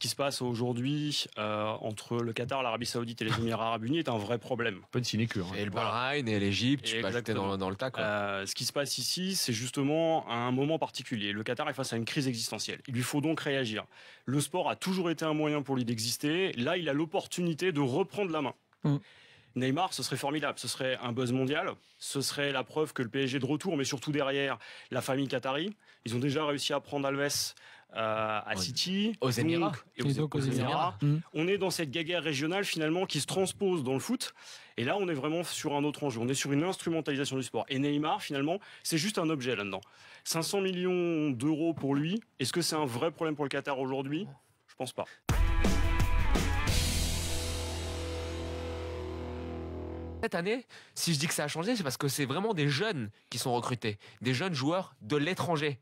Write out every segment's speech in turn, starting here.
qui se passe aujourd'hui entre le Qatar, l'Arabie Saoudite et les Émirats Arabes Unis est un vrai problème. Pas une sinécure. Et le Bahreïn et l'Égypte, tu peux ajouter Exactement. dans le tas, quoi. Ce qui se passe ici, c'est justement un moment particulier. Le Qatar est face à une crise existentielle. Il lui faut donc réagir. Le sport a toujours été un moyen pour lui d'exister. Là, il a l'opportunité de reprendre la main. Neymar, ce serait formidable. Ce serait un buzz mondial. Ce serait la preuve que le PSG est de retour, mais surtout derrière la famille qatari. Ils ont déjà réussi à prendre Alves à City. Aux Émirats. Et donc aux Émirats. On est dans cette guéguerre régionale finalement qui se transpose dans le foot. Et là, on est vraiment sur un autre enjeu. On est sur une instrumentalisation du sport. Et Neymar, finalement, c'est juste un objet là-dedans. 500 millions d'euros pour lui. Est-ce que c'est un vrai problème pour le Qatar aujourd'hui ? Je pense pas. Cette année, si je dis que ça a changé, c'est parce que c'est vraiment des jeunes qui sont recrutés, des jeunes joueurs de l'étranger.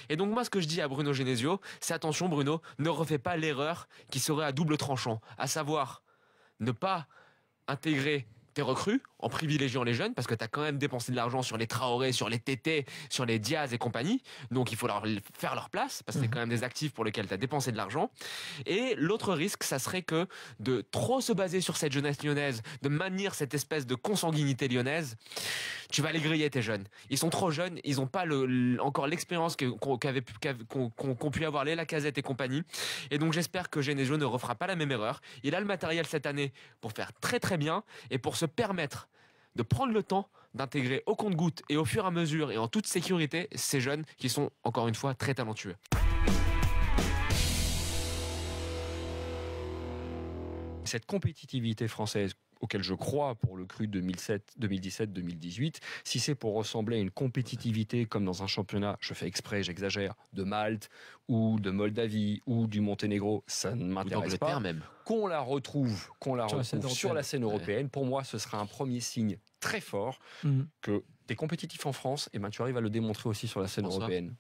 Et donc moi, ce que je dis à Bruno Genesio, c'est attention Bruno, ne refais pas l'erreur qui serait à double tranchant, à savoir ne pas intégrer tes recrues en privilégiant les jeunes parce que tu as quand même dépensé de l'argent sur les Traoré, sur les Tété, sur les Diaz et compagnie. Donc il faut leur faire leur place parce que c'est quand même des actifs pour lesquels tu as dépensé de l'argent. Et l'autre risque, ça serait que de trop se baser sur cette jeunesse lyonnaise, de maintenir cette espèce de consanguinité lyonnaise, tu vas les griller tes jeunes. Ils sont trop jeunes, ils n'ont pas encore l'expérience qu'ont pu avoir les Lacazette et compagnie. Et donc j'espère que Genesio ne refera pas la même erreur. Il a le matériel cette année pour faire très très bien et pour se permettre de prendre le temps d'intégrer au compte-gouttes et au fur et à mesure et en toute sécurité ces jeunes qui sont encore une fois très talentueux. Cette compétitivité française auquel je crois pour le cru 2017-2018, si c'est pour ressembler à une compétitivité comme dans un championnat, je fais exprès, j'exagère, de Malte ou de Moldavie ou du Monténégro, ça ne m'intéresse pas. Même. Qu'on la retrouve sur la scène européenne, pour moi ce sera un premier signe très fort que tu es compétitif en France, et ben tu arrives à le démontrer aussi sur la scène européenne.